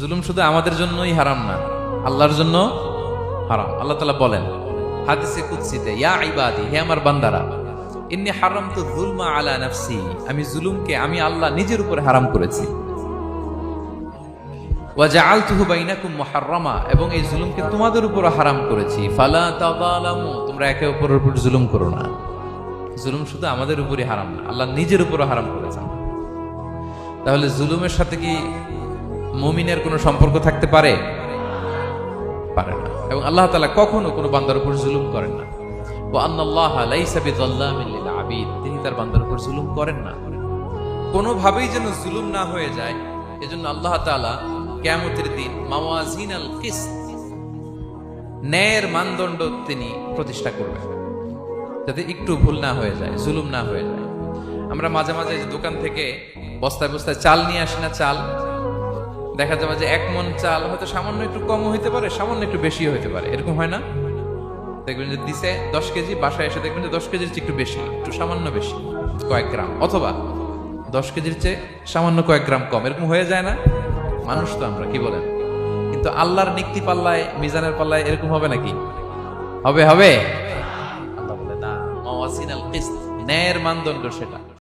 জুলুম শুধু আমাদের জন্যই হারাম না, আল্লাহর জন্য হারাম। আল্লাহ তাআলা বলেন হাদিসে কুদসিতে, ইয়া ইবাদি, হে আমার বান্দারা, ইন্নী হারামতু যুলমা আলা নাফসি, আমি জুলুমকে আমি আল্লাহ নিজের উপরে হারাম করেছি। ওয়া জাআলতুহু বাইনাকুম মুহাররামা, এবং এই জুলুমকে তোমাদের উপর হারাম করেছি। ফালা তাযালামু, তোমরা একে অপরের উপর জুলুম করো না। জুলুম শুধু আমাদের উপরই হারাম না, আল্লাহ নিজের উপরও হারাম করেছেন। তাহলে জুলুমের সাথে কি মুমিনের কোনো সম্পর্ক থাকতে পারে? পারে না। এবং আল্লাহ তাআলা কখনো কোনো বান্দার উপর জুলুম করেন না। ওয়া আন্নাল্লাহা লাইসা বিযাল্লামিন লিল আবিদ, তিনি তার বান্দার উপর জুলুম করেন না। কোনোভাবেই যেন জুলুম না হয়ে যায়, এজন্য আল্লাহ তাআলা কিয়ামতের দিন মাওয়াজিনাল কিসত, ন্যায়ের মানদণ্ড তিনি প্রতিষ্ঠা করবেন, যাতে একটু ভুল না হয়ে যায়, জুলুম না হয়ে যায়। আমরা মাঝে মাঝে যে দোকান থেকে বস্তায় বস্তায় চাল নিয়ে আসি না, চাল দেখা যাবে যে 1 মণ চাল হয়তো সামান্য একটু কম হইতে পারে, সামান্য একটু বেশি হইতে পারে, এরকম হয় না? দেখবেন যে দিছে 10 কেজি, বাসায় এসে দেখবেন যে 10 কেজির চেয়ে একটু বেশি, একটু সামান্য বেশি কয়েক গ্রাম, অথবা 10 কেজির চেয়ে সামান্য কয়েক গ্রাম কম, এরকম হয়ে যায় না? মানুষ তো আমরা, কি বলেন? কিন্তু আল্লাহর নিক্তি পাল্লায়, মিজানের পাল্লায় এরকম হবে নাকি? হবে? আল্লাহ বলে না, মাওয়াজিনাল কিসত, ন্যায়ের মানদণ্ড সেটা।